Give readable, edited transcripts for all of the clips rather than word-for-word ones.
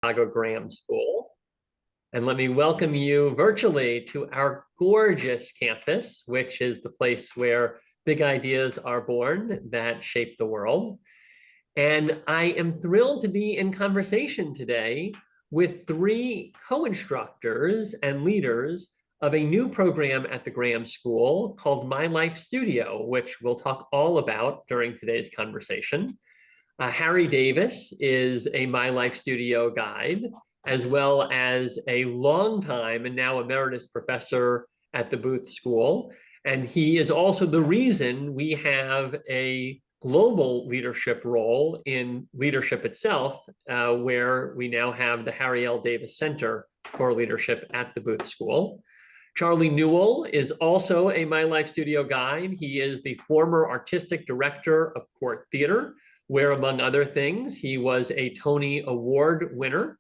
Chicago Graham School. And let me welcome you virtually to our gorgeous campus, which is the place where big ideas are born that shape the world. And I am thrilled to be in conversation today with three co-instructors and leaders of a new program at the Graham School called MyLife Studio, which we'll talk all about during today's conversation. Harry Davis is a MyLife Studio guide, as well as a longtime and now emeritus professor at the Booth School. And he is also the reason we have a global leadership role in leadership itself, where we now have the Harry L. Davis Center for Leadership at the Booth School. Charlie Newell is also a MyLife Studio guide. He is the former artistic director of Court Theater, where, among other things, he was a Tony Award winner.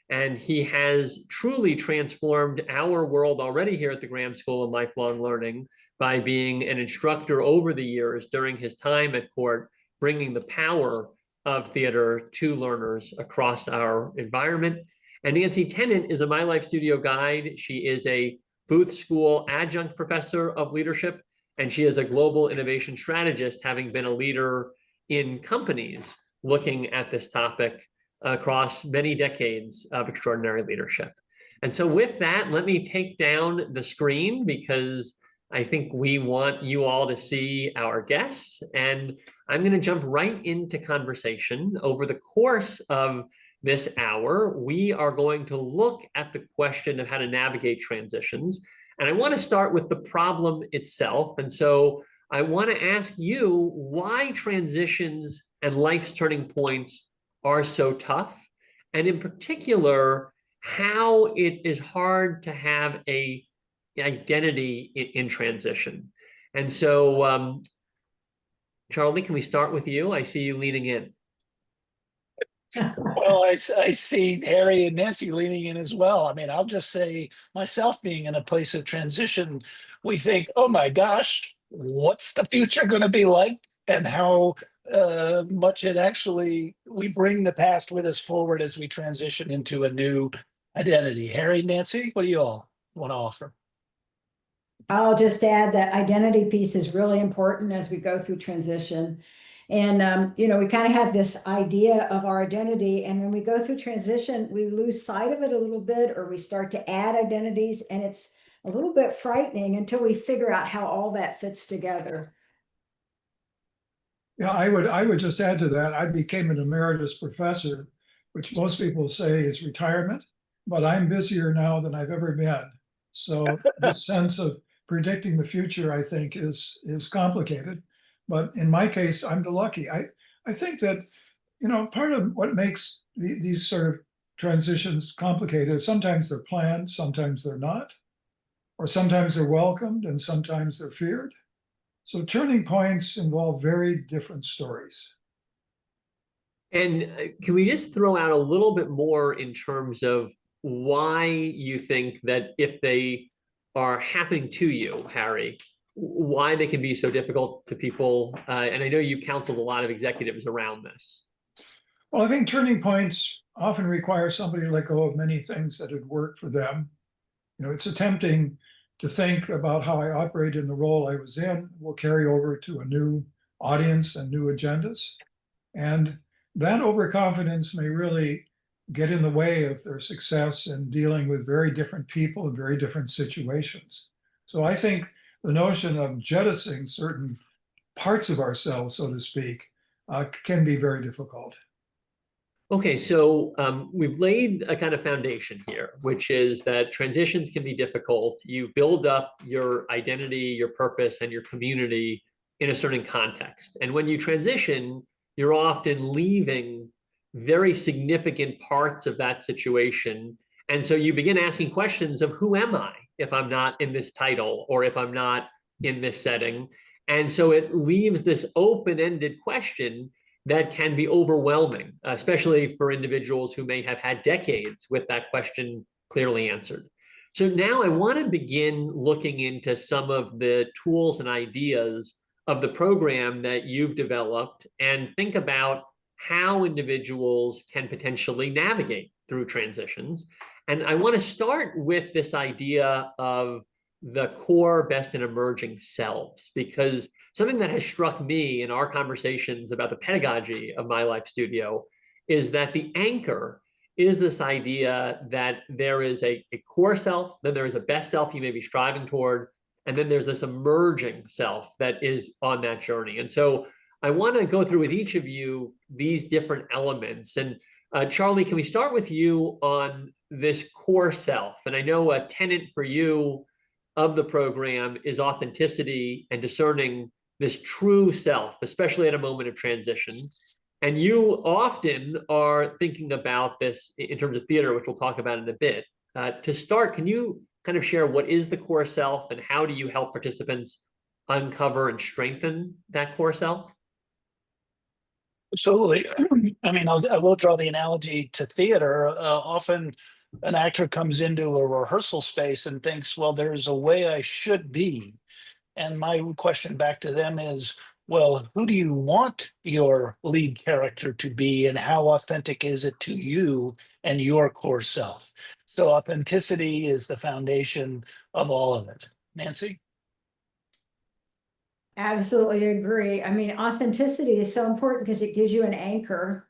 And he has truly transformed our world already here at the Graham School of Lifelong Learning by being an instructor over the years during his time at Court, bringing the power of theater to learners across our environment. And Nancy Tennant is a MyLife Studio guide. She is a Booth School adjunct professor of leadership, and she is a global innovation strategist, having been a leader in companies looking at this topic across many decades of extraordinary leadership. And so with that, let me take down the screen because I think we want you all to see our guests. And I'm going to jump right into conversation. Over the course of this hour, we are going to look at the question of how to navigate transitions. And I want to start with the problem itself. And so I want to ask you why transitions and life's turning points are so tough, and in particular, how it is hard to have an identity in transition. And so, Charlie, can we start with you? I see you leaning in. Well, I see Harry and Nancy leaning in as well. I mean, I'll just say myself being in a place of transition, we think, oh my gosh, what's the future going to be like? And how much it actually, we bring the past with us forward as we transition into a new identity. Harry, Nancy, what do you all want to offer? I'll just add that identity piece is really important as we go through transition. And, we kind of have this idea of our identity. And when we go through transition, we lose sight of it a little bit, or we start to add identities. And it's a little bit frightening until we figure out how all that fits together. Yeah, I would just add to that. I became an emeritus professor, which most people say is retirement, but I'm busier now than I've ever been. So the sense of predicting the future, I think, is complicated. But in my case, I'm lucky. I think that, part of what makes these sort of transitions complicated is sometimes they're planned, sometimes they're not, or sometimes they're welcomed and sometimes they're feared. So turning points involve very different stories. And can we just throw out a little bit more in terms of why you think that if they are happening to you, Harry, why they can be so difficult to people? And I know you counseled a lot of executives around this. Well, I think turning points often require somebody to let go of many things that had worked for them. It's attempting to think about how I operate in the role I was in will carry over to a new audience and new agendas. And that overconfidence may really get in the way of their success in dealing with very different people and very different situations. So I think the notion of jettisoning certain parts of ourselves, so to speak, can be very difficult. Okay, so we've laid a kind of foundation here, which is that transitions can be difficult. You build up your identity, your purpose, and your community in a certain context. And when you transition, you're often leaving very significant parts of that situation. And so you begin asking questions of who am I if I'm not in this title or if I'm not in this setting? And so it leaves this open-ended question that can be overwhelming, especially for individuals who may have had decades with that question clearly answered. So now I want to begin looking into some of the tools and ideas of the program that you've developed and think about how individuals can potentially navigate through transitions. And I want to start with this idea of the core, best, and emerging selves, because something that has struck me in our conversations about the pedagogy of MyLife Studio is that the anchor is this idea that there is a core self, then there is a best self you may be striving toward, and then there's this emerging self that is on that journey. And so I want to go through with each of you these different elements. And Charlie, can we start with you on this core self? And I know a tenet for you of the program is authenticity and discerning this true self, especially at a moment of transition. And you often are thinking about this in terms of theater, which we'll talk about in a bit. To start, can you kind of share what is the core self and how do you help participants uncover and strengthen that core self? Absolutely. I mean, I will draw the analogy to theater. Often an actor comes into a rehearsal space and thinks, well, there's a way I should be. And my question back to them is, well, who do you want your lead character to be, and how authentic is it to you and your core self? So authenticity is the foundation of all of it. Nancy? Absolutely agree. I mean, authenticity is so important because it gives you an anchor,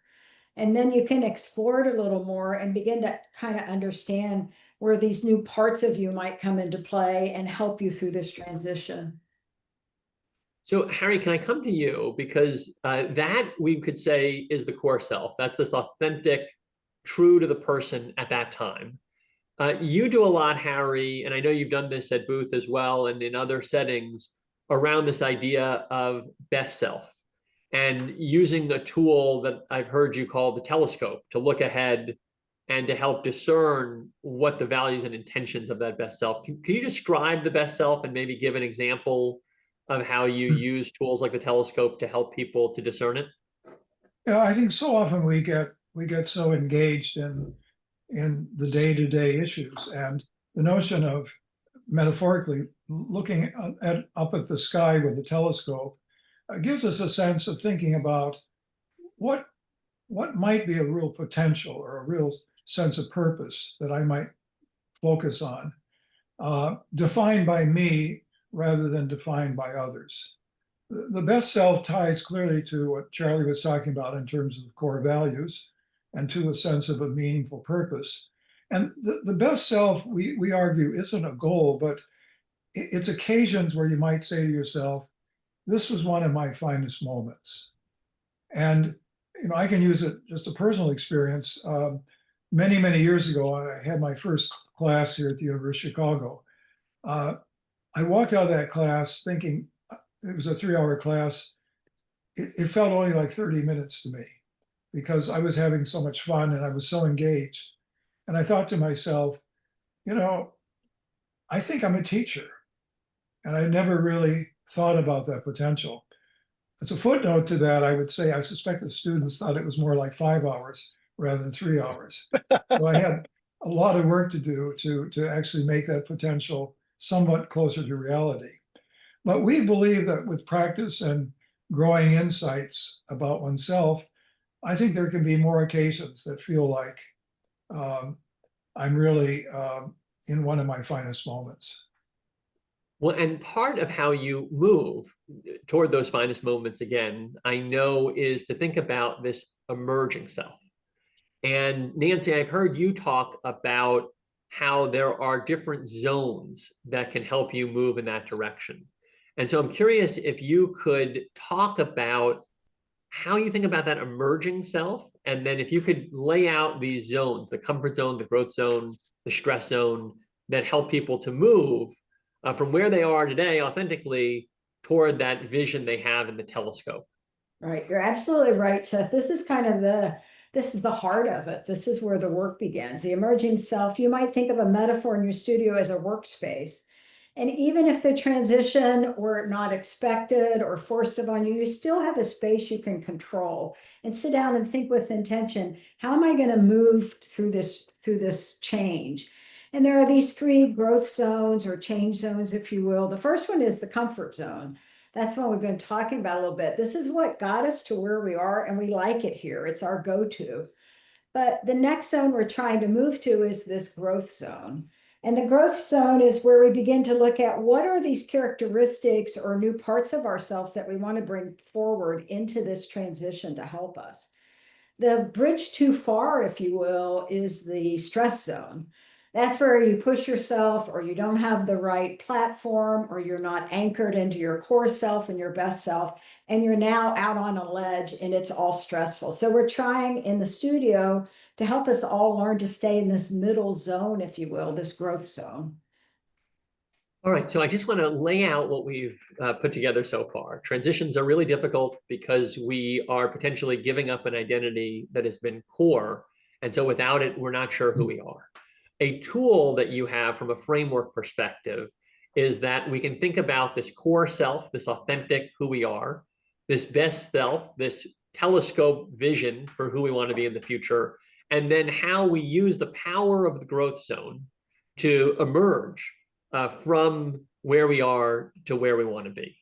and then you can explore it a little more and begin to kind of understand where these new parts of you might come into play and help you through this transition. So, Harry, can I come to you? Because that we could say is the core self. That's this authentic, true to the person at that time. You do a lot, Harry, and I know you've done this at Booth as well and in other settings around this idea of best self and using a tool that I've heard you call the telescope to look ahead and to help discern what the values and intentions of that best self. Can you describe the best self and maybe give an example of how you use tools like the telescope to help people to discern it? Yeah, I think so often we get so engaged in the day-to-day issues, and the notion of metaphorically looking up at the sky with a telescope gives us a sense of thinking about what might be a real potential or a real sense of purpose that I might focus on, defined by me rather than defined by others. The best self ties clearly to what Charlie was talking about in terms of core values and to a sense of a meaningful purpose. And the best self, we argue, isn't a goal, but it's occasions where you might say to yourself, this was one of my finest moments. And I can use it just a personal experience. Many, many years ago, I had my first class here at the University of Chicago. I walked out of that class thinking, it was a 3-hour class. It felt only like 30 minutes to me because I was having so much fun and I was so engaged. And I thought to myself, I think I'm a teacher. And I never really thought about that potential. As a footnote to that, I would say I suspect the students thought it was more like 5 hours rather than 3 hours. So I had a lot of work to do to actually make that potential somewhat closer to reality. But we believe that with practice and growing insights about oneself, I think there can be more occasions that feel like I'm really in one of my finest moments. Well, and part of how you move toward those finest moments, again, I know, is to think about this emerging self. And Nancy, I've heard you talk about how there are different zones that can help you move in that direction. And so I'm curious if you could talk about how you think about that emerging self. And then if you could lay out these zones, the comfort zone, the growth zone, the stress zone, that help people to move from where they are today authentically toward that vision they have in the telescope. Right, you're absolutely right, Seth. This is the heart of it. This is where the work begins. The emerging self, you might think of a metaphor in your studio as a workspace. And even if the transition were not expected or forced upon you, you still have a space you can control and sit down and think with intention, how am I going to move through this change? And there are these 3 growth zones or change zones, if you will. The first one is the comfort zone. That's what we've been talking about a little bit. This is what got us to where we are, and we like it here. It's our go-to. But the next zone we're trying to move to is this growth zone. And the growth zone is where we begin to look at what are these characteristics or new parts of ourselves that we want to bring forward into this transition to help us. The bridge too far, if you will, is the stress zone. That's where you push yourself, or you don't have the right platform, or you're not anchored into your core self and your best self, and you're now out on a ledge and it's all stressful. So we're trying in the studio to help us all learn to stay in this middle zone, if you will, this growth zone. All right, so I just want to lay out what we've put together so far. Transitions are really difficult because we are potentially giving up an identity that has been core. And so without it, we're not sure who we are. A tool that you have from a framework perspective is that we can think about this core self, this authentic who we are, this best self, this telescope vision for who we want to be in the future, and then how we use the power of the growth zone to emerge from where we are to where we want to be.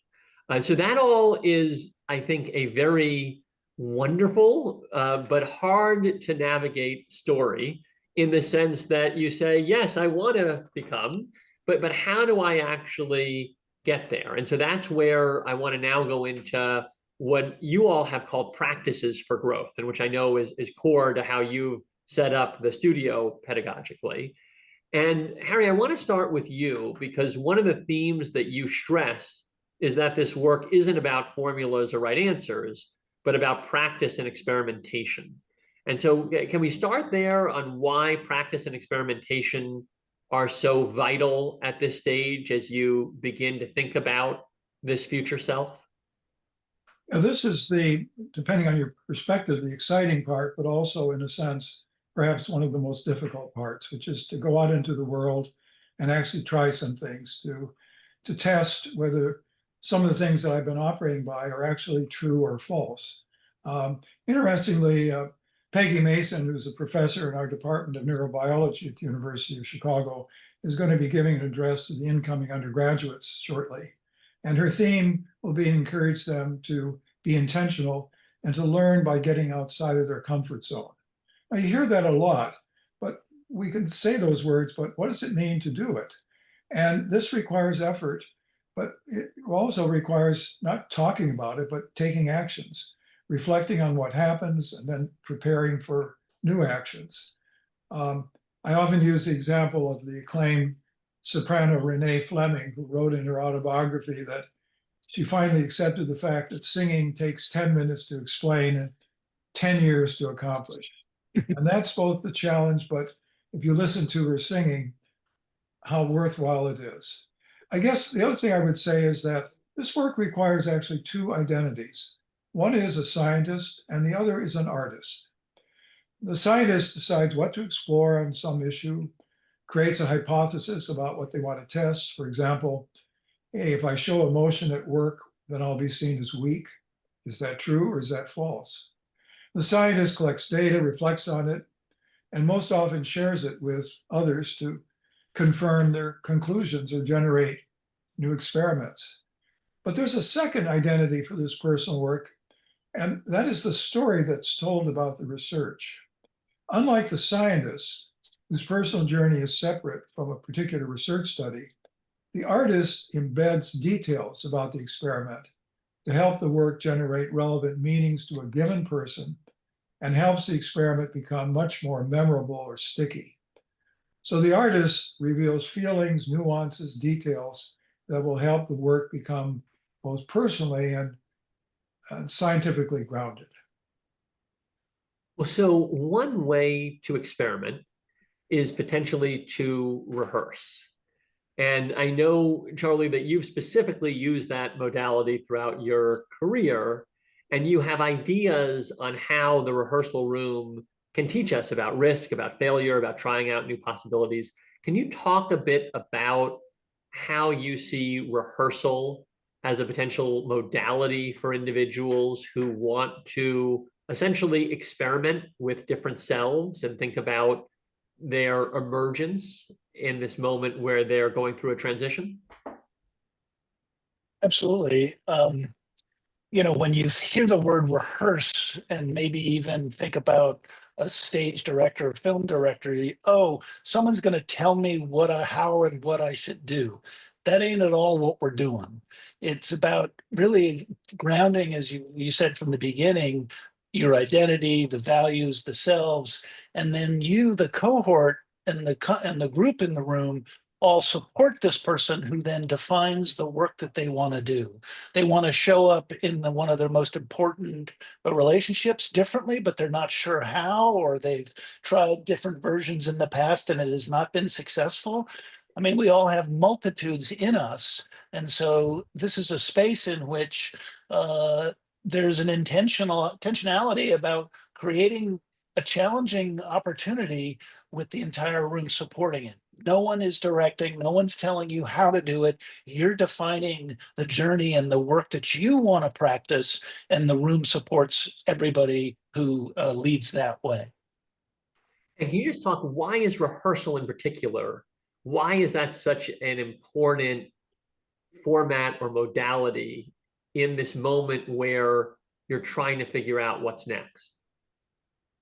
So that all is, I think, a very wonderful but hard to navigate story, in the sense that you say, yes, I want to become, but how do I actually get there? And so that's where I want to now go into what you all have called practices for growth, and which I know is core to how you've set up the studio pedagogically. And Harry, I want to start with you, because one of the themes that you stress is that this work isn't about formulas or right answers, but about practice and experimentation. And so can we start there on why practice and experimentation are so vital at this stage as you begin to think about this future self? Now, this is the, depending on your perspective, the exciting part, but also in a sense, perhaps one of the most difficult parts, which is to go out into the world and actually try some things to test whether some of the things that I've been operating by are actually true or false. Interestingly, Peggy Mason, who's a professor in our Department of Neurobiology at the University of Chicago, is going to be giving an address to the incoming undergraduates shortly. And her theme will be to encourage them to be intentional and to learn by getting outside of their comfort zone. Now, you hear that a lot, but we can say those words, but what does it mean to do it? And this requires effort, but it also requires not talking about it, but taking actions, reflecting on what happens, and then preparing for new actions. I often use the example of the acclaimed soprano Renee Fleming, who wrote in her autobiography that she finally accepted the fact that singing takes 10 minutes to explain and 10 years to accomplish. And that's both the challenge, but if you listen to her singing, how worthwhile it is. I guess the other thing I would say is that this work requires actually two identities. One is a scientist and the other is an artist. The scientist decides what to explore on some issue, creates a hypothesis about what they want to test. For example, hey, if I show emotion at work, then I'll be seen as weak. Is that true or is that false? The scientist collects data, reflects on it, and most often shares it with others to confirm their conclusions or generate new experiments. But there's a second identity for this personal work, and that is the story that's told about the research. Unlike the scientist, whose personal journey is separate from a particular research study, the artist embeds details about the experiment to help the work generate relevant meanings to a given person and helps the experiment become much more memorable or sticky. So the artist reveals feelings, nuances, details that will help the work become both personally and scientifically grounded. Well, so one way to experiment is potentially to rehearse. And I know, Charlie, that you've specifically used that modality throughout your career, and you have ideas on how the rehearsal room can teach us about risk, about failure, about trying out new possibilities. Can you talk a bit about how you see rehearsal as a potential modality for individuals who want to essentially experiment with different selves and think about their emergence in this moment where they're going through a transition? Absolutely. When you hear the word rehearse and maybe even think about a stage director or film director, oh, someone's going to tell me how and what I should do. That ain't at all what we're doing. It's about really grounding, as you said from the beginning, your identity, the values, the selves, and then you, the cohort, and the group in the room all support this person who then defines the work that they want to do. They want to show up in one of their most important relationships differently, but they're not sure how, or they've tried different versions in the past and it has not been successful. I mean, we all have multitudes in us. And so this is a space in which there's an intentionality about creating a challenging opportunity with the entire room supporting it. No one is directing, no one's telling you how to do it. You're defining the journey and the work that you want to practice, and the room supports everybody who leads that way. And can you just talk, why is rehearsal in particular, why is that such an important format or modality in this moment where you're trying to figure out what's next?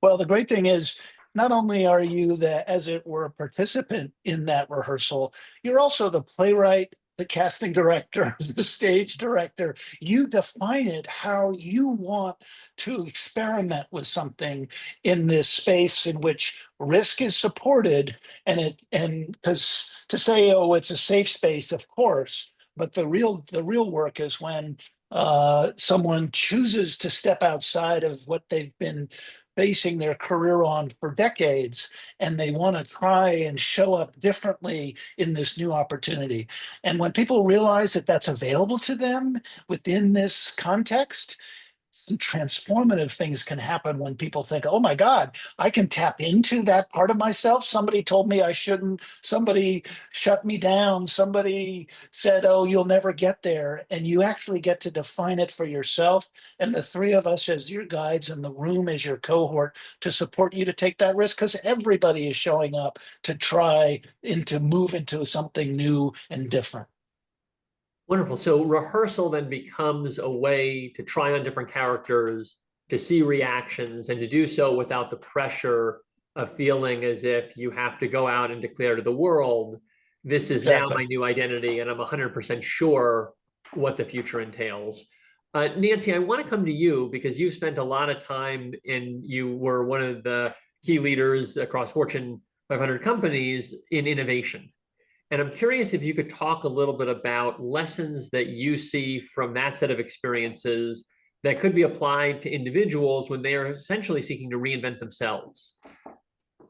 Well, the great thing is, not only are you as it were, a participant in that rehearsal, you're also the playwright, the casting director, the stage director. You define it how you want to experiment with something in this space in which risk is supported, and because to say, oh, it's a safe space, of course, but the real work is when someone chooses to step outside of what they've been basing their career on for decades, and they want to try and show up differently in this new opportunity. And when people realize that that's available to them within this context, some transformative things can happen when people think, oh my God, I can tap into that part of myself. Somebody told me I shouldn't. Somebody shut me down. Somebody said, oh, you'll never get there. And you actually get to define it for yourself. And the three of us as your guides and the room as your cohort to support you to take that risk, because everybody is showing up to try and to move into something new and different. Wonderful. So rehearsal then becomes a way to try on different characters, to see reactions, and to do so without the pressure of feeling as if you have to go out and declare to the world, this is now my new identity, and I'm 100% sure what the future entails. Nancy, I want to come to you because you spent a lot of time and you were one of the key leaders across Fortune 500 companies in innovation. And I'm curious if you could talk a little bit about lessons that you see from that set of experiences that could be applied to individuals when they are essentially seeking to reinvent themselves.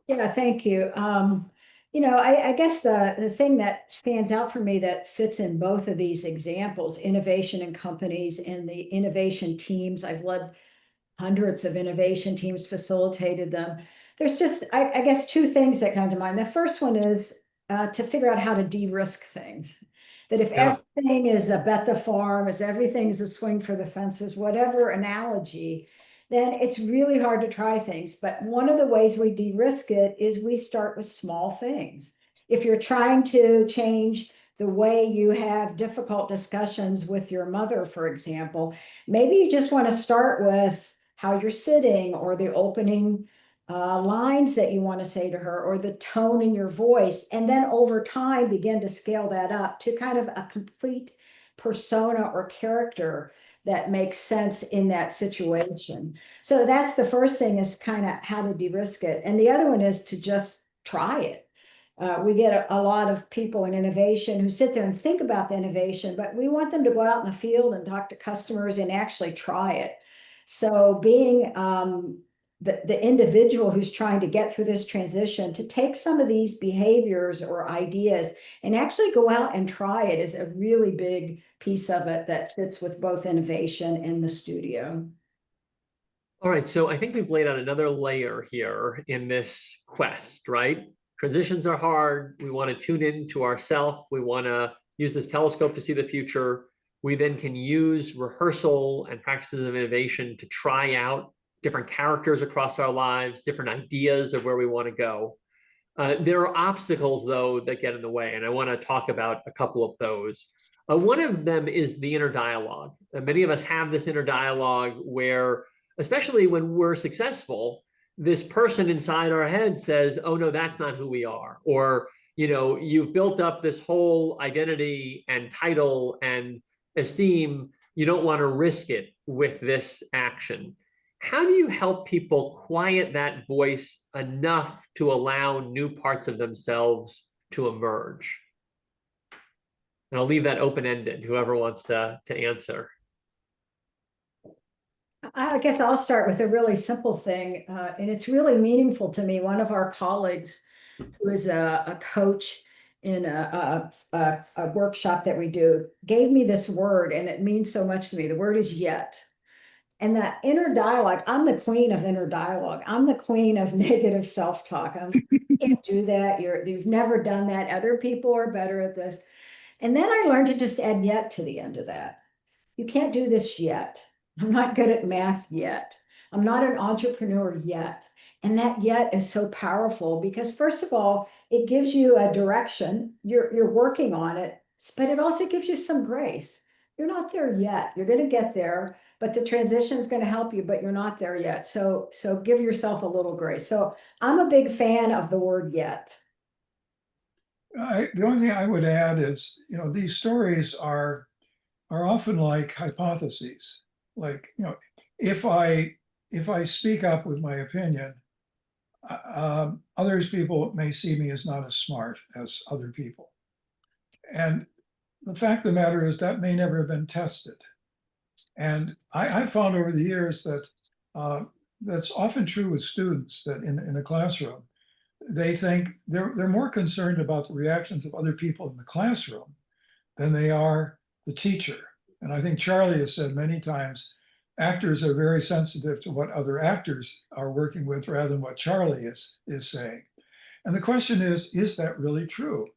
Yeah, thank you. I guess the thing that stands out for me that fits in both of these examples, innovation in companies and the innovation teams. I've led hundreds of innovation teams, facilitated them. There's just, I guess, two things that come to mind. The first one is to figure out how to de-risk things. That if everything is a bet the farm, as everything is a swing for the fences, whatever analogy, then it's really hard to try things. But one of the ways we de-risk it is we start with small things. If you're trying to change the way you have difficult discussions with your mother, for example, maybe you just want to start with how you're sitting, or the opening lines that you want to say to her, or the tone in your voice, and then over time begin to scale that up to kind of a complete persona or character that makes sense in that situation. So that's the first thing, is kind of how to de-risk it. And the other one is to just try it. We get a lot of people in innovation who sit there and think about the innovation, but we want them to go out in the field and talk to customers and actually try it. So being the individual who's trying to get through this transition, to take some of these behaviors or ideas and actually go out and try it, is a really big piece of it that fits with both innovation and the studio. All right, so I think we've laid out another layer here in this quest, right? Transitions are hard. We want to tune into ourselves. We want to use this telescope to see the future. We then can use rehearsal and practices of innovation to try out different characters across our lives, different ideas of where we want to go. There are obstacles, though, that get in the way, and I want to talk about a couple of those. One of them is the inner dialogue. Many of us have this inner dialogue where, especially when we're successful, this person inside our head says, oh no, that's not who we are. Or, you've built up this whole identity and title and esteem. You don't want to risk it with this action. How do you help people quiet that voice enough to allow new parts of themselves to emerge? And I'll leave that open-ended, whoever wants to answer. I guess I'll start with a really simple thing, and it's really meaningful to me. One of our colleagues, who is a coach in a workshop that we do, gave me this word, and it means so much to me. The word is yet. And that inner dialogue, I'm the queen of inner dialogue. I'm the queen of negative self-talk. You can't do that. You've never done that. Other people are better at this. And then I learned to just add yet to the end of that. You can't do this yet. I'm not good at math yet. I'm not an entrepreneur yet. And that yet is so powerful because, first of all, it gives you a direction. You're working on it, but it also gives you some grace. You're not there yet. You're going to get there, but the transition is going to help you, but you're not there yet. So give yourself a little grace. So I'm a big fan of the word yet. The only thing I would add is, these stories are often like hypotheses. Like, if I speak up with my opinion, others people may see me as not as smart as other people. And the fact of the matter is that may never have been tested. And I found over the years that that's often true with students, that in a classroom, they think they're more concerned about the reactions of other people in the classroom than they are the teacher. And I think Charlie has said many times, actors are very sensitive to what other actors are working with rather than what Charlie is saying. And the question is that really true?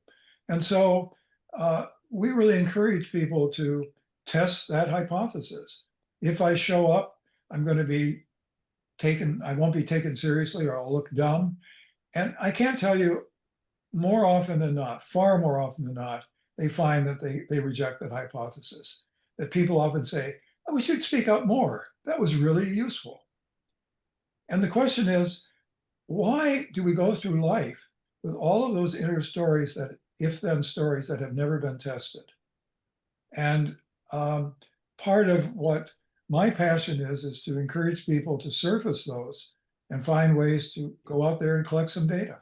And so we really encourage people to test that hypothesis. If I show up, I won't be taken seriously, or I'll look dumb. And I can't tell you, more often than not, far more often than not, they find that they reject that hypothesis. That people often say, oh, we should speak up more. That was really useful. And the question is, why do we go through life with all of those inner stories, that if-then stories that have never been tested? And part of what my passion is to encourage people to surface those and find ways to go out there and collect some data.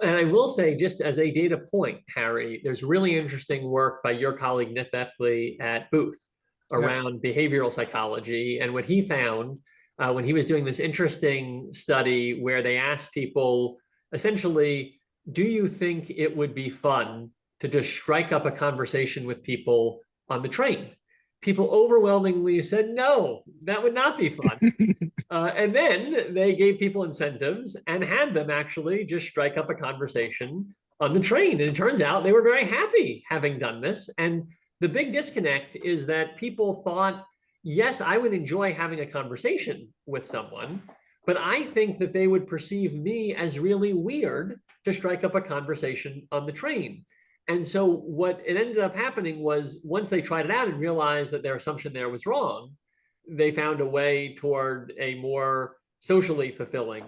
And I will say, just as a data point, Harry, there's really interesting work by your colleague Nick Beckley at Booth around behavioral psychology. And what he found when he was doing this interesting study where they asked people, essentially, do you think it would be fun to just strike up a conversation with people on the train? People overwhelmingly said, no, that would not be fun. And then they gave people incentives and had them actually just strike up a conversation on the train. And it turns out they were very happy having done this. And the big disconnect is that people thought, yes, I would enjoy having a conversation with someone, but I think that they would perceive me as really weird to strike up a conversation on the train. And so what it ended up happening was, once they tried it out and realized that their assumption there was wrong, they found a way toward a more socially fulfilling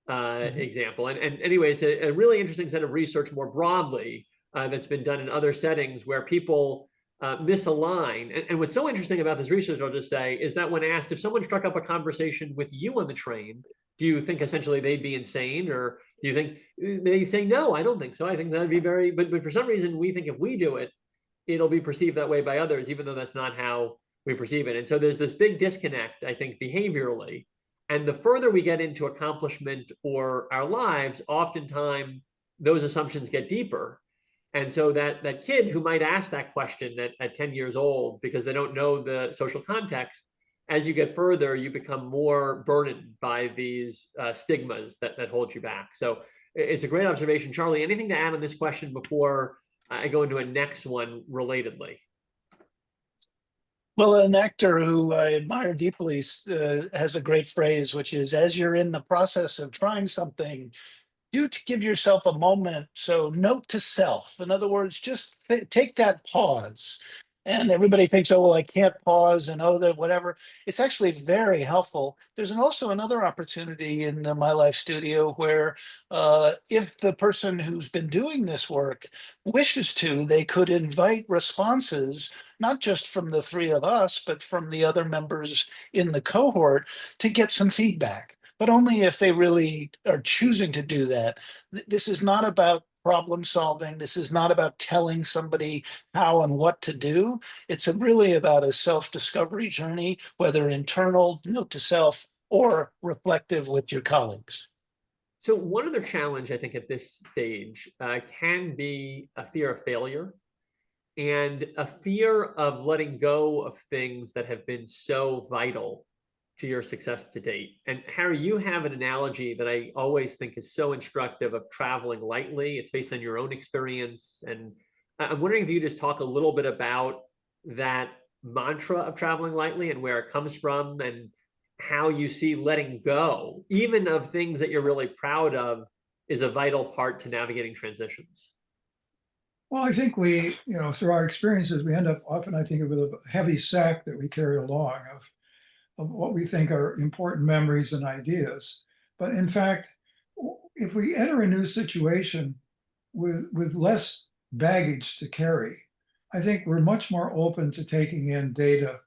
example. And anyway, it's a really interesting set of research more broadly that's been done in other settings where people misalign. And what's so interesting about this research, I'll just say, is that when asked if someone struck up a conversation with you on the train, do you think essentially they'd be insane? Or do you think they say, no, I don't think so. I think that'd be very, but for some reason, we think if we do it, it'll be perceived that way by others, even though that's not how we perceive it. And so there's this big disconnect, I think, behaviorally. And the further we get into accomplishment or our lives, oftentimes those assumptions get deeper. And so that kid who might ask that question at 10 years old because they don't know the social context, as you get further, you become more burdened by these stigmas that hold you back. So it's a great observation. Charlie, anything to add on this question before I go into a next one relatedly? Well, an actor who I admire deeply has a great phrase, which is, as you're in the process of trying something, do to give yourself a moment. So note to self. In other words, just take that pause And everybody thinks, oh, well, I can't pause and oh, that whatever. It's actually very helpful. There's also another opportunity in the MyLife Studio where if the person who's been doing this work wishes to, they could invite responses, not just from the three of us, but from the other members in the cohort to get some feedback, but only if they really are choosing to do that. This is not about problem solving. This is not about telling somebody how and what to do. It's really about a self-discovery journey, whether internal, note to self, or reflective with your colleagues. So one other challenge, I think, at this stage can be a fear of failure and a fear of letting go of things that have been so vital to your success to date. And Harry, you have an analogy that I always think is so instructive of traveling lightly. It's based on your own experience. And I'm wondering if you just talk a little bit about that mantra of traveling lightly and where it comes from and how you see letting go, even of things that you're really proud of, is a vital part to navigating transitions. Well, I think we, through our experiences, we end up often, I think, with a heavy sack that we carry along of what we think are important memories and ideas. But in fact, if we enter a new situation with less baggage to carry, I think we're much more open to taking in data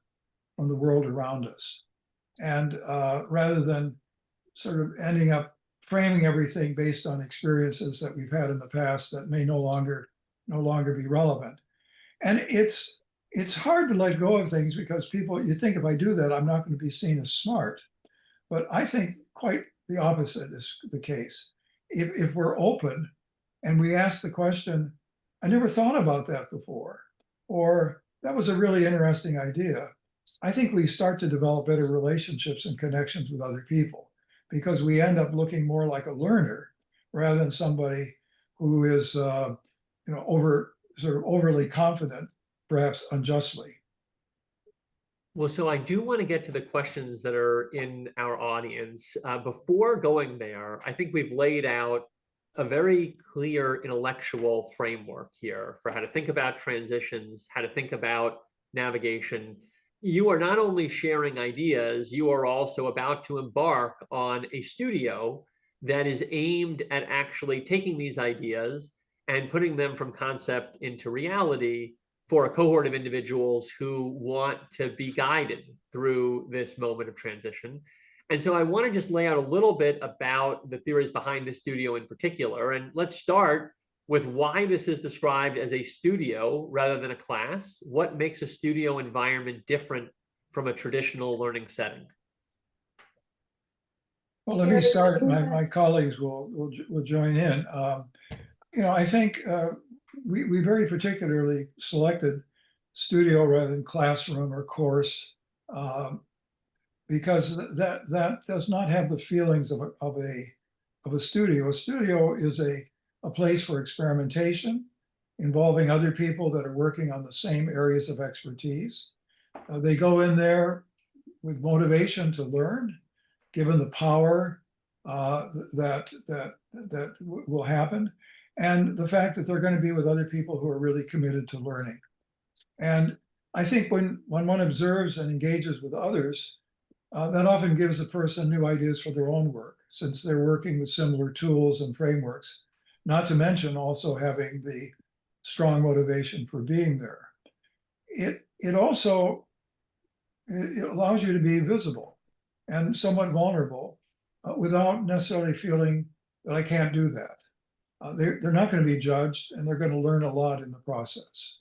from the world around us. And rather than sort of ending up framing everything based on experiences that we've had in the past that may no longer be relevant. And it's hard to let go of things because you think if I do that, I'm not going to be seen as smart. But I think quite the opposite is the case. If we're open and we ask the question, I never thought about that before, or that was a really interesting idea, I think we start to develop better relationships and connections with other people because we end up looking more like a learner rather than somebody who is, overly confident, perhaps unjustly. Well, so I do want to get to the questions that are in our audience. Before going there, I think we've laid out a very clear intellectual framework here for how to think about transitions, how to think about navigation. You are not only sharing ideas, you are also about to embark on a studio that is aimed at actually taking these ideas and putting them from concept into reality for a cohort of individuals who want to be guided through this moment of transition. And so I want to just lay out a little bit about the theories behind the studio in particular. And let's start with why this is described as a studio rather than a class. What makes a studio environment different from a traditional learning setting? Well, let me start. My colleagues will join in. I think we very particularly selected studio rather than classroom or course because that does not have the feelings of a studio. A studio is a place for experimentation involving other people that are working on the same areas of expertise. They go in there with motivation to learn, given the power that will happen, and the fact that they're going to be with other people who are really committed to learning. And I think when one observes and engages with others, that often gives a person new ideas for their own work, since they're working with similar tools and frameworks, not to mention also having the strong motivation for being there. It also allows you to be visible and somewhat vulnerable without necessarily feeling that I can't do that. They're not going to be judged, and they're going to learn a lot in the process.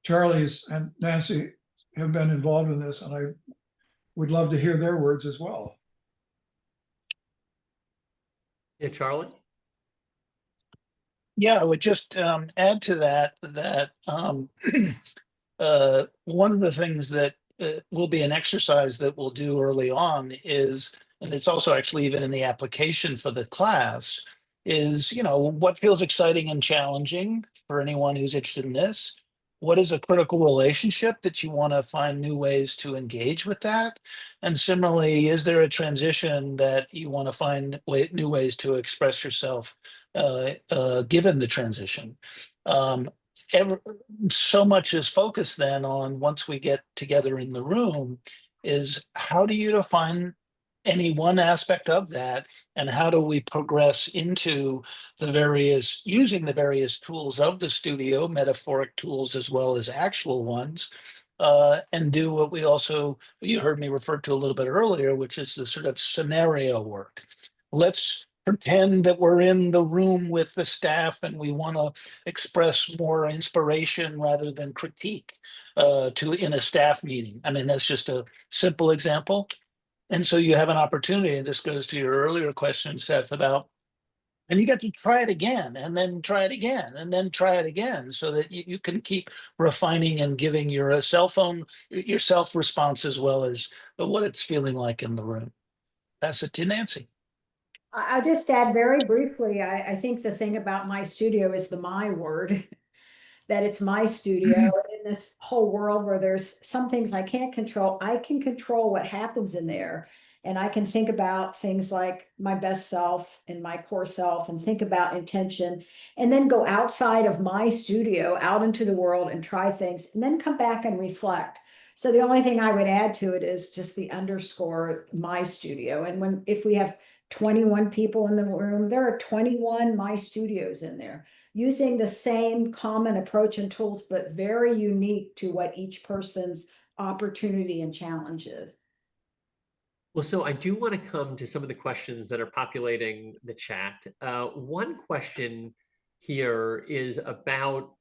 Charlie's and Nancy have been involved in this, and I would love to hear their words as well. Yeah, Charlie? Yeah, I would just add to that one of the things that will be an exercise that we'll do early on is, and it's also actually even in the application for the class, is, what feels exciting and challenging for anyone who's interested in this? What is a critical relationship that you want to find new ways to engage with that? And similarly, is there a transition that you want to find new ways to express yourself given the transition? so much is focused then on, once we get together in the room, is how do you define any one aspect of that, and how do we progress into using the various tools of the studio, metaphoric tools as well as actual ones, and do what you heard me refer to a little bit earlier, which is the sort of scenario work. Let's pretend that we're in the room with the staff and we want to express more inspiration rather than critique in a staff meeting. I mean, that's just a simple example. And so you have an opportunity, and this goes to your earlier question, Seth, and you get to try it again, and then try it again, and then try it again, so that you can keep refining and giving your yourself response as well as what it's feeling like in the room. Pass it to Nancy. I'll just add very briefly, I think the thing about my studio is the my word, that it's my studio. In this whole world where there's some things I can't control, I can control what happens in there. And I can think about things like my best self and my core self, and think about intention, and then go outside of my studio, out into the world, and try things, and then come back and reflect. So the only thing I would add to it is just the underscore my studio. And if we have 21 people in the room, there are 21 my studios in there, using the same common approach and tools, but very unique to what each person's opportunity and challenge is. Well, so I do want to come to some of the questions that are populating the chat. One question here is about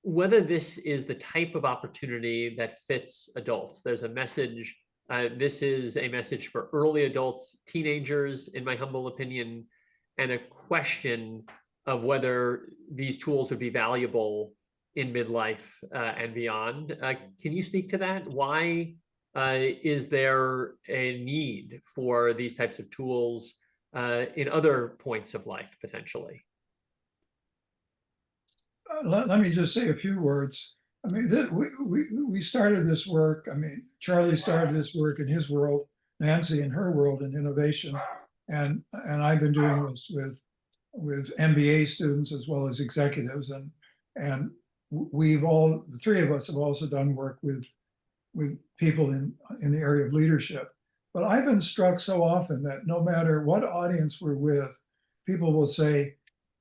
whether this is the type of opportunity that fits adults. There's a message. This is a message for early adults, teenagers, in my humble opinion, and a question of whether these tools would be valuable in midlife and beyond. Can you speak to that? Why is there a need for these types of tools in other points of life, potentially? Let me just say a few words. I mean, we started this work. I mean, Charlie started this work in his world, Nancy in her world in innovation, and I've been doing this with MBA students as well as executives, and the three of us have also done work with people in the area of leadership. But I've been struck so often that no matter what audience we're with, people will say,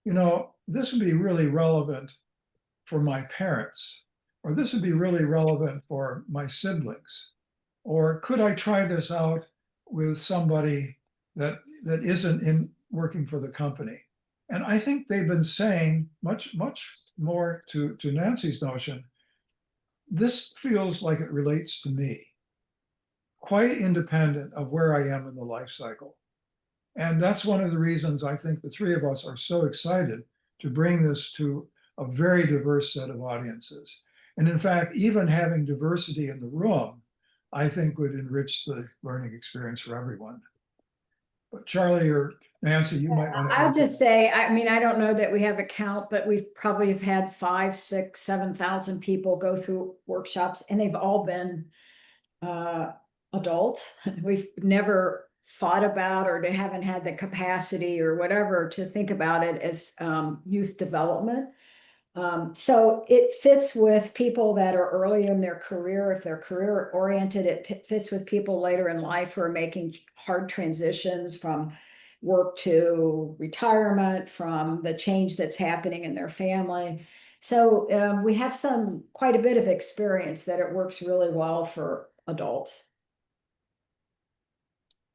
you know, this would be really relevant for my parents, or this would be really relevant for my siblings, or could I try this out with somebody that isn't in working for the company? And I think they've been saying much more to Nancy's notion. This feels like it relates to me, quite independent of where I am in the life cycle. And that's one of the reasons I think the three of us are so excited to bring this to a very diverse set of audiences. And in fact, even having diversity in the room, I think would enrich the learning experience for everyone. But Charlie or Nancy, you might want to I'll add. just say, I mean, I don't know that we have a count, but we've probably have had 5, 6, 7,000 people go through workshops, and they've all been adults. We've never thought about, or they haven't had the capacity or whatever to think about it as youth development. So it fits with people that are early in their career. If they're career oriented, it fits with people later in life who are making hard transitions from work to retirement, from the change that's happening in their family. So we have quite a bit of experience that it works really well for adults.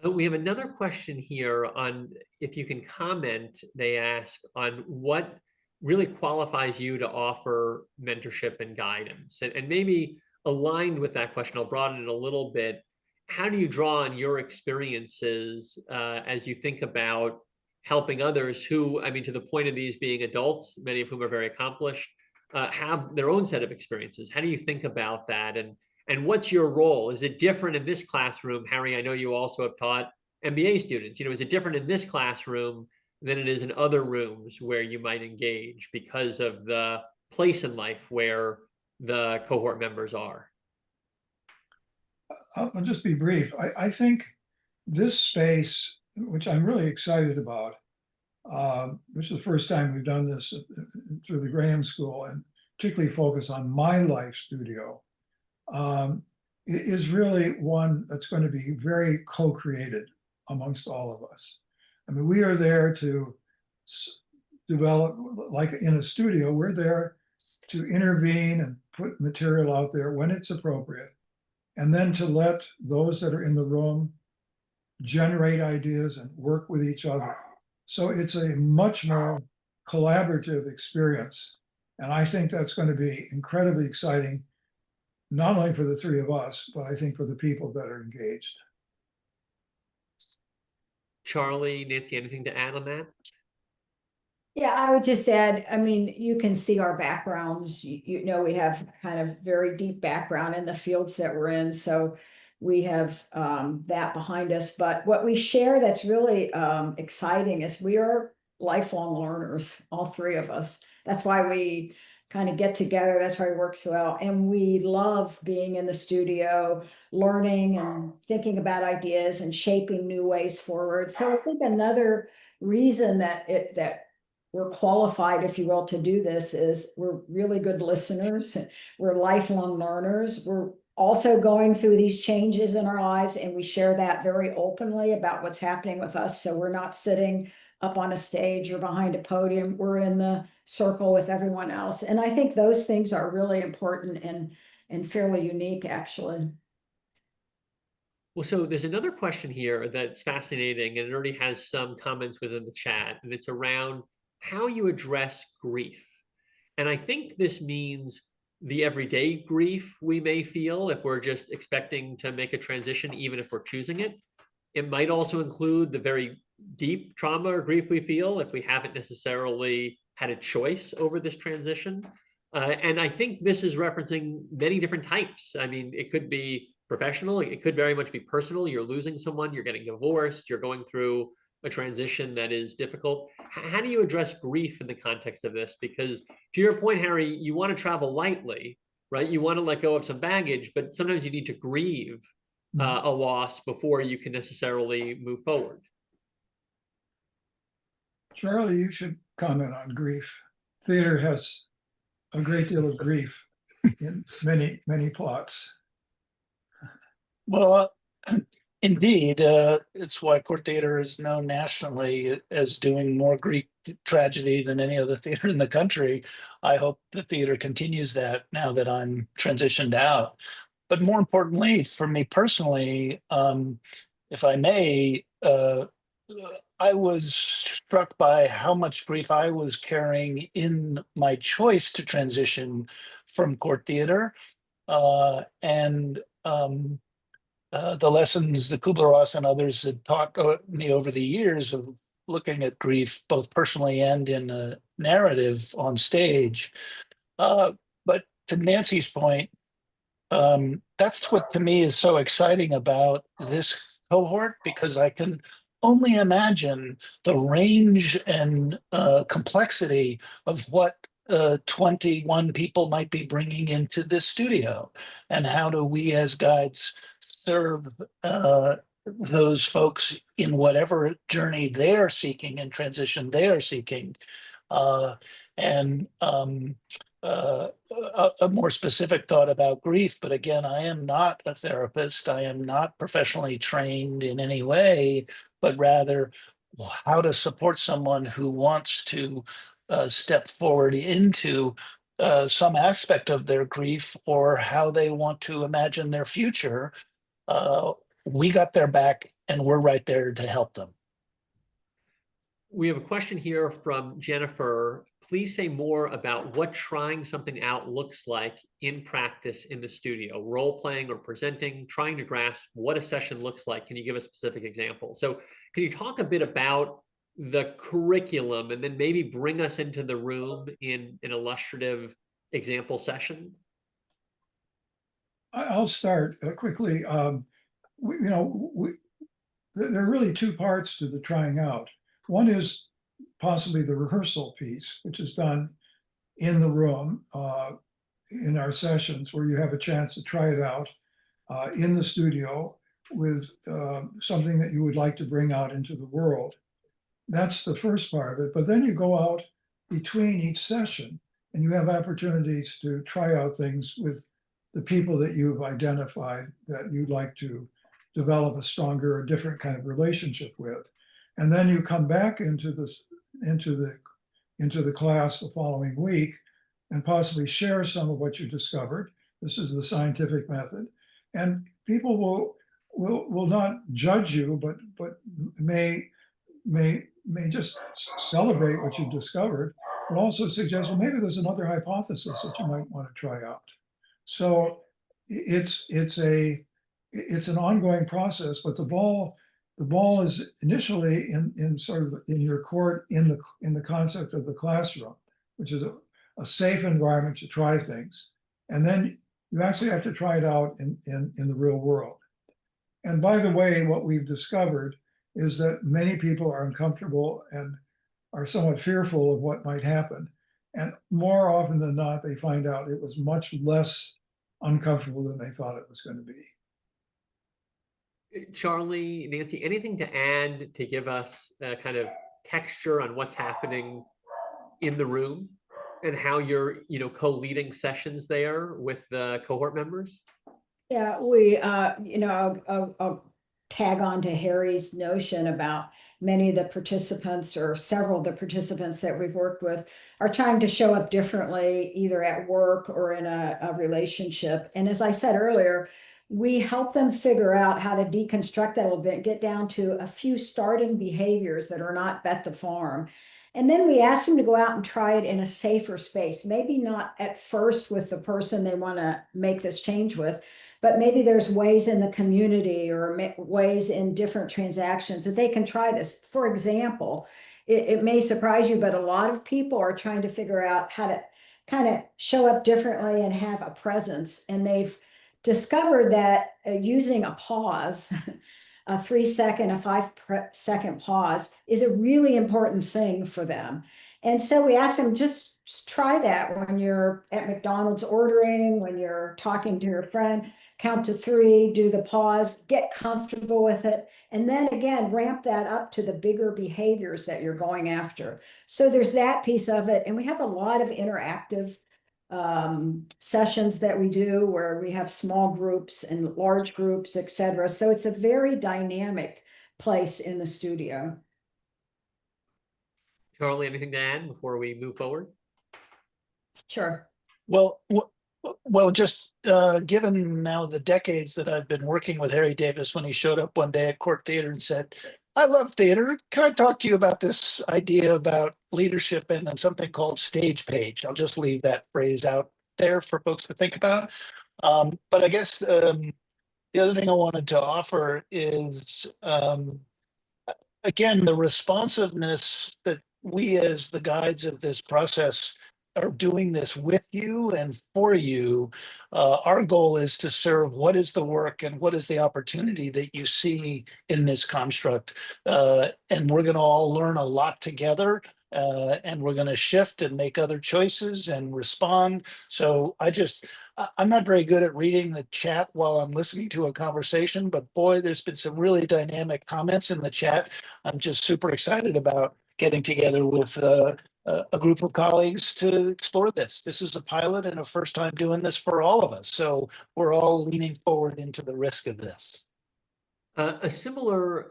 We have another question here on if you can comment. They ask on what really qualifies you to offer mentorship and guidance. And maybe aligned with that question, I'll broaden it a little bit. How do you draw on your experiences as you think about helping others who, I mean, to the point of these being adults, many of whom are very accomplished, have their own set of experiences? How do you think about that? And what's your role? Is it different in this classroom? Harry, I know you also have taught MBA students. You know, is it different in this classroom than it is in other rooms where you might engage because of the place in life where the cohort members are? I'll just be brief. I think this space, which I'm really excited about, which is the first time we've done this through the Graham School, and particularly focus on MyLife Studio, is really one that's going to be very co-created amongst all of us. I mean, we are there to develop, like in a studio, we're there to intervene and put material out there when it's appropriate, and then to let those that are in the room generate ideas and work with each other. So it's a much more collaborative experience. And I think that's going to be incredibly exciting, not only for the three of us, but I think for the people that are engaged. Charlie, Nancy, anything to add on that? Yeah, I would just add, I mean, you can see our backgrounds. You know, we have kind of very deep background in the fields that we're in. So we have that behind us. But what we share that's really exciting is we are lifelong learners, all three of us. That's why we kind of get together. That's why we work so well. And we love being in the studio, learning and thinking about ideas and shaping new ways forward. So I think another reason that we're qualified, if you will, to do this is we're really good listeners. We're lifelong learners. We're also going through these changes in our lives, and we share that very openly about what's happening with us. So we're not sitting up on a stage or behind a podium. We're in the circle with everyone else. And I think those things are really important and fairly unique, actually. Well, so there's another question here that's fascinating, and it already has some comments within the chat, and it's around how you address grief. And I think this means the everyday grief we may feel if we're just expecting to make a transition, even if we're choosing it. It might also include the very deep trauma or grief we feel if we haven't necessarily had a choice over this transition. And I think this is referencing many different types. I mean, it could be professional, it could very much be personal. You're losing someone, you're getting divorced, you're going through a transition that is difficult. How do you address grief in the context of this? Because to your point, Harry, you want to travel lightly, right? You want to let go of some baggage, but sometimes you need to grieve a loss before you can necessarily move forward. Charlie, you should comment on grief. Theater has a great deal of grief in many, many plots. Well, indeed, it's why Court Theater is known nationally as doing more Greek tragedy than any other theater in the country. I hope the theater continues that now that I'm transitioned out. But more importantly, for me personally, if I may, I was struck by how much grief I was carrying in my choice to transition from Court Theater. And the lessons that Kubler-Ross and others had taught me over the years of looking at grief, both personally and in a narrative on stage. But to Nancy's point, that's what to me is so exciting about this cohort, because I can only imagine the range and complexity of what 21 people might be bringing into this studio, and how do we as guides serve those folks in whatever journey they are seeking and transition they are seeking. And a more specific thought about grief, but again, I am not a therapist. I am not professionally trained in any way, but rather how to support someone who wants to step forward into some aspect of their grief, or how they want to imagine their future. We got their back, and we're right there to help them. We have a question here from Jennifer. Please say more about what trying something out looks like in practice in the studio, role playing or presenting, trying to grasp what a session looks like. Can you give a specific example? So can you talk a bit about the curriculum and then maybe bring us into the room in an illustrative example session? I'll start quickly. There are really two parts to the trying out. One is possibly the rehearsal piece, which is done in the room in our sessions, where you have a chance to try it out in the studio with something that you would like to bring out into the world. That's the first part of it. But then you go out between each session and you have opportunities to try out things with the people that you've identified that you'd like to develop a stronger or different kind of relationship with. And then you come back into the class the following week and possibly share some of what you discovered. This is the scientific method. And people will not judge you, but may just celebrate what you've discovered, but also suggest, well, maybe there's another hypothesis that you might want to try out. So it's an ongoing process, but the ball is initially in sort of in your court in the concept of the classroom, which is a safe environment to try things, and then you actually have to try it out in the real world. And by the way, what we've discovered is that many people are uncomfortable and are somewhat fearful of what might happen. And more often than not, they find out it was much less uncomfortable than they thought it was going to be. Charlie, Nancy, anything to add to give us a kind of texture on what's happening in the room and how you're, co-leading sessions there with the cohort members? Yeah, we, I'll tag on to Harry's notion about many of the participants or several of the participants that we've worked with are trying to show up differently, either at work or in a relationship. And as I said earlier, we help them figure out how to deconstruct that a little bit, get down to a few starting behaviors that are not bet the farm. And then we ask them to go out and try it in a safer space, maybe not at first with the person they want to make this change with, but maybe there's ways in the community or ways in different transactions that they can try this. For example, it may surprise you, but a lot of people are trying to figure out how to kind of show up differently and have a presence. And they've discovered that using a pause, a 3-second, a 5-second pause is a really important thing for them. And so we ask them, just try that when you're at McDonald's ordering, when you're talking to your friend, count to 3, do the pause, get comfortable with it. And then again, ramp that up to the bigger behaviors that you're going after. So there's that piece of it. And we have a lot of interactive sessions that we do where we have small groups and large groups, etc. So it's a very dynamic place in the studio. Charlie, anything to add before we move forward? Sure. Well, just given now the decades that I've been working with Harry Davis, when he showed up one day at Court Theater and said, "I love theater. Can I talk to you about this idea about leadership and something called stage page?" I'll just leave that phrase out there for folks to think about. But I guess the other thing I wanted to offer is, again, the responsiveness that we as the guides of this process are doing this with you and for you. Our goal is to serve what is the work and what is the opportunity that you see in this construct. And we're going to all learn a lot together. And we're going to shift and make other choices and respond. So I'm not very good at reading the chat while I'm listening to a conversation, but boy, there's been some really dynamic comments in the chat. I'm just super excited about getting together with a group of colleagues to explore this. This is a pilot and a first time doing this for all of us. So we're all leaning forward into the risk of this. A similar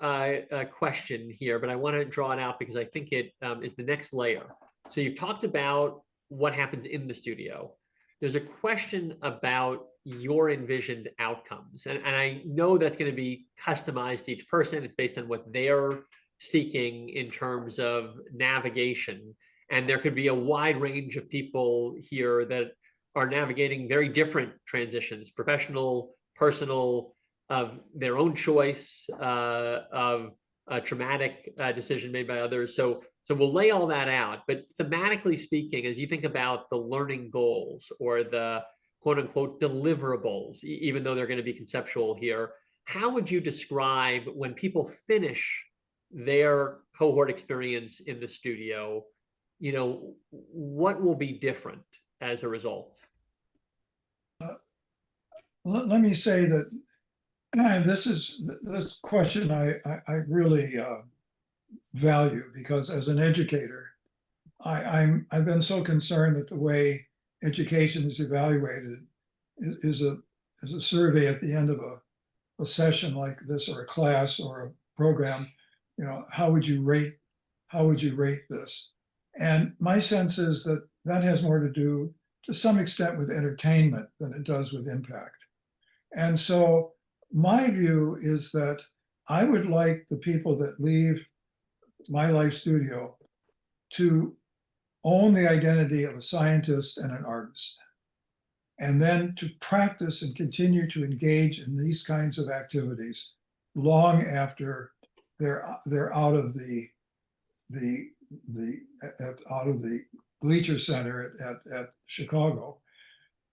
question here, but I want to draw it out because I think it is the next layer. So you've talked about what happens in the studio. There's a question about your envisioned outcomes. And I know that's going to be customized to each person. It's based on what they're seeking in terms of navigation. And there could be a wide range of people here that are navigating very different transitions, professional, personal, of their own choice, of a traumatic decision made by others. So we'll lay all that out. But thematically speaking, as you think about the learning goals or the quote unquote deliverables, even though they're going to be conceptual here, how would you describe when people finish their cohort experience in the studio, what will be different as a result? Let me say that this question I really value, because as an educator, I've been so concerned that the way education is evaluated is a survey at the end of a session like this, or a class or a program. You know, how would you rate this? And my sense is that that has more to do to some extent with entertainment than it does with impact. And so my view is that I would like the people that leave MyLife Studio to own the identity of a scientist and an artist, and then to practice and continue to engage in these kinds of activities long after they're out of the bleacher center at Chicago,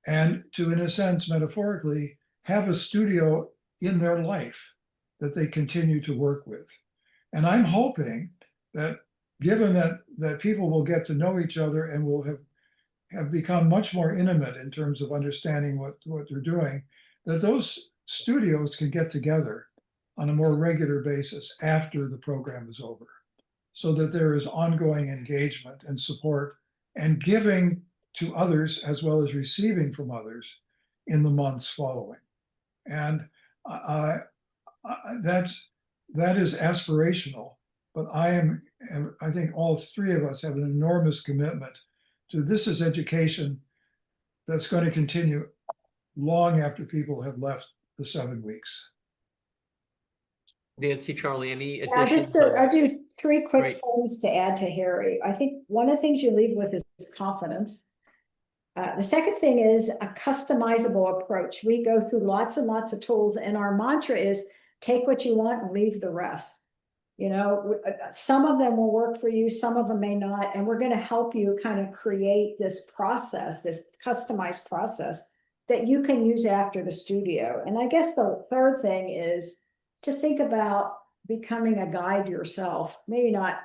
and to, in a sense, metaphorically, have a studio in their life that they continue to work with. And I'm hoping that, given that people will get to know each other and will have become much more intimate in terms of understanding what they're doing, that those studios can get together on a more regular basis after the program is over, so that there is ongoing engagement and support and giving to others as well as receiving from others in the months following. And that is aspirational, but I think all three of us have an enormous commitment to this is education that's going to continue long after people have left the 7 weeks. Nancy, Charlie, any Yeah, additions? I do three quick Great. things to add to Harry. I think one of the things you leave with is confidence. The second thing is a customizable approach. We go through lots and lots of tools, and our mantra is take what you want and leave the rest. You know, some of them will work for you, some of them may not, and we're going to help you kind of create this process, this customized process that you can use after the studio. And I guess the third thing is to think about becoming a guide yourself. Maybe not,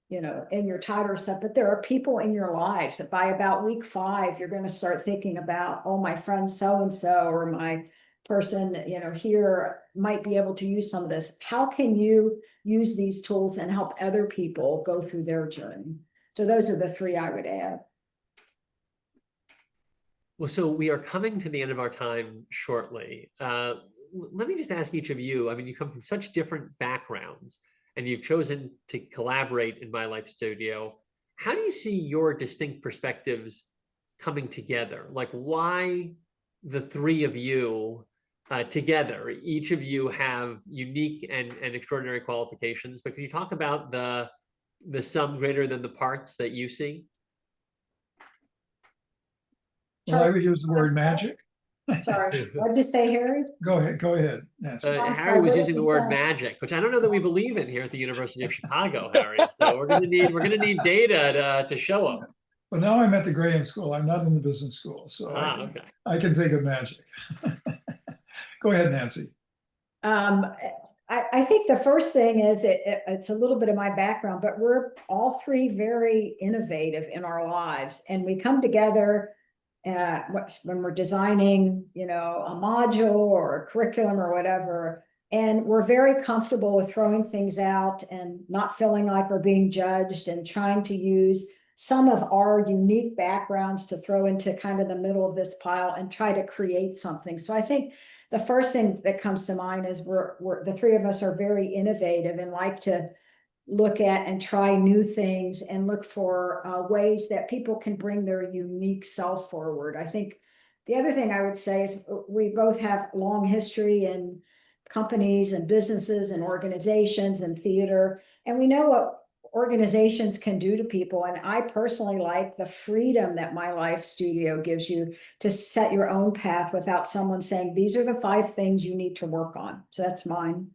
you know, in your title stuff, but there are people in your lives that by about week 5, you're going to start thinking about, oh, my friend so-and-so, or my person, you know, here might be able to use some of this. How can you use these tools and help other people go through their journey? So those are the 3 I would add. Well, so we are coming to the end of our time shortly. Let me just ask each of you, I mean, you come from such different backgrounds and you've chosen to collaborate in MyLife Studio. How do you see your distinct perspectives coming together? Like, why the 3 of you together? Each of you have unique and extraordinary qualifications, but can you talk about the sum greater than the parts that you see? Well, I would use the word magic. Sorry, what'd you say, Harry? Go ahead, Nancy. Harry was using the word magic, which I don't know that we believe in here at the University of Chicago, Harry. So we're gonna need data to show them. But now I'm at the Graham School. I'm not in the business school, so I can think of magic. Go ahead, Nancy. I think the first thing is it's a little bit of my background, but we're all 3 very innovative in our lives, and we come together when we're designing, you know, a module or a curriculum or whatever, and we're very comfortable with throwing things out and not feeling like we're being judged, and trying to use some of our unique backgrounds to throw into kind of the middle of this pile and try to create something. So I think the first thing that comes to mind is we're the 3 of us are very innovative and like to look at and try new things and look for ways that people can bring their unique self forward. I think the other thing I would say is we both have long history in companies and businesses and organizations and theater, and we know what organizations can do to people. And I personally like the freedom that MyLife Studio gives you to set your own path without someone saying, these are the 5 things you need to work on. So that's mine.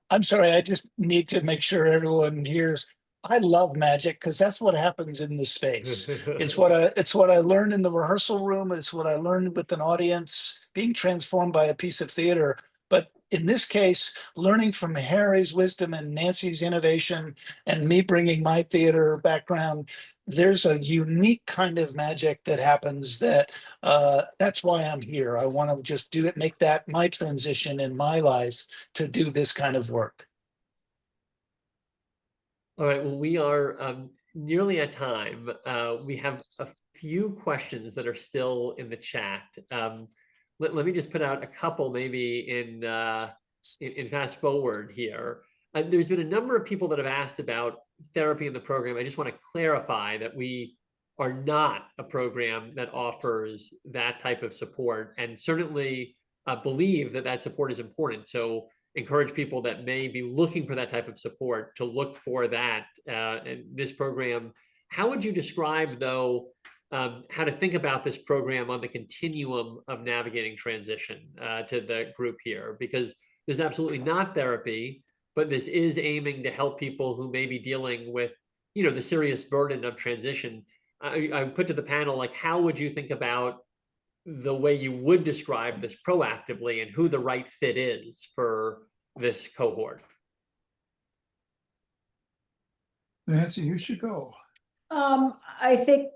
I'm sorry, I just need to make sure everyone hears. I love magic because that's what happens in this space. It's what I learned in the rehearsal room. It's what I learned with an audience, being transformed by a piece of theater. But in this case, learning from Harry's wisdom and Nancy's innovation and me bringing my theater background, there's a unique kind of magic that happens that's why I'm here. I want to just do it, make that my transition in my life to do this kind of work. All right, well, we are nearly at time. We have a few questions that are still in the chat. Let me just put out a couple maybe in fast forward here. There's been a number of people that have asked about therapy in the program. I just want to clarify that we are not a program that offers that type of support, and certainly believe that that support is important. So encourage people that may be looking for that type of support to look for that in this program. How would you describe, though, how to think about this program on the continuum of navigating transition to the group here? Because this is absolutely not therapy, but this is aiming to help people who may be dealing with, you know, the serious burden of transition. I put to the panel, like, how would you think about the way you would describe this proactively and who the right fit is for this cohort? Nancy, you should go. I think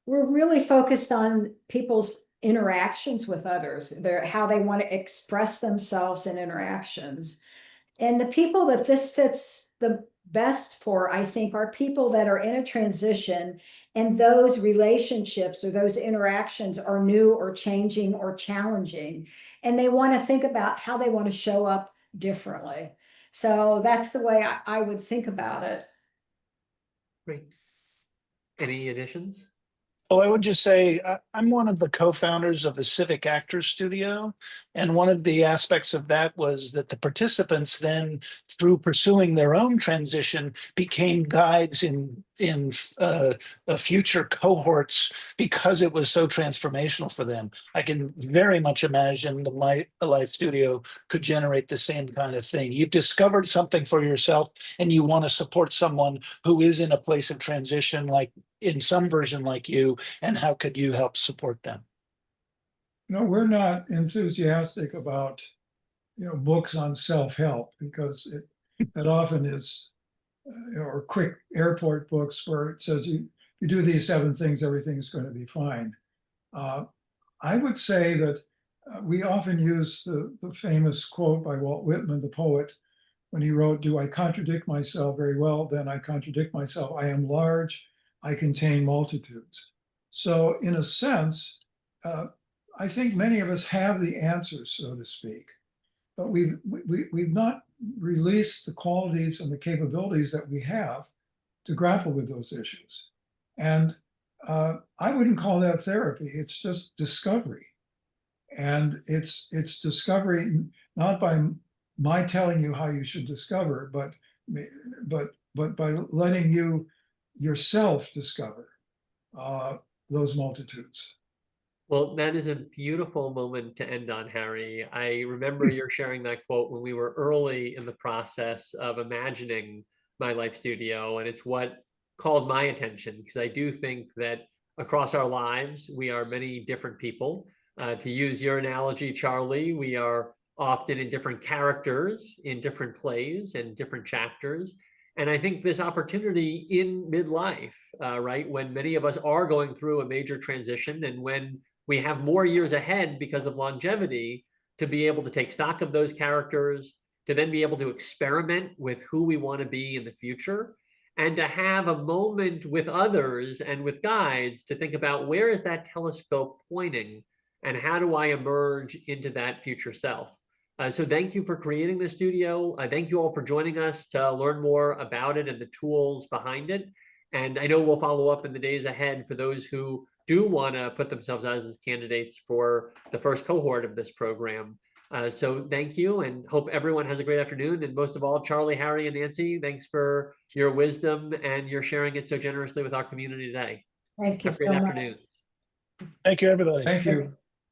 we're really focused on people's interactions with others, how they want to express themselves in interactions. And the people that this fits the best for, I think, are people that are in a transition, and those relationships or those interactions are new or changing or challenging. And they want to think about how they want to show up differently. So that's the way I would think about it. Great. Any additions? Well, I would just say I'm one of the co-founders of the Civic Actors Studio. And one of the aspects of that was that the participants then, through pursuing their own transition, became guides in future cohorts because it was so transformational for them. I can very much imagine the MyLife Studio could generate the same kind of thing. You've discovered something for yourself and you want to support someone who is in a place of transition, like in some version like you, and how could you help support them? You know, we're not enthusiastic about, you know, books on self-help, because it often is, or quick airport books where it says you do these 7 things, everything is going to be fine. I would say that we often use the famous quote by Walt Whitman, the poet, when he wrote, "Do I contradict myself? Very well, then I contradict myself. I am large, I contain multitudes." So in a sense, I think many of us have the answers, so to speak, but we've not released the qualities and the capabilities that we have to grapple with those issues. And I wouldn't call that therapy. It's just discovery. And it's discovery not by my telling you how you should discover, but by letting you yourself discover those multitudes. Well, that is a beautiful moment to end on, Harry. I remember your sharing that quote when we were early in the process of imagining MyLife Studio, and it's what called my attention, because I do think that across our lives, we are many different people. To use your analogy, Charlie, we are often in different characters, in different plays and different chapters. And I think this opportunity in midlife, right, when many of us are going through a major transition, and when we have more years ahead because of longevity, to be able to take stock of those characters, to then be able to experiment with who we want to be in the future, and to have a moment with others and with guides to think about, where is that telescope pointing and how do I emerge into that future self? So thank you for creating the studio. Thank you all for joining us to learn more about it and the tools behind it. And I know we'll follow up in the days ahead for those who do want to put themselves out as candidates for the first cohort of this program. So thank you, and hope everyone has a great afternoon. And most of all, Charlie, Harry, and Nancy, thanks for your wisdom and your sharing it so generously with our community today. Thank you Have a great so much. afternoon. Thank you, everybody. Thank you.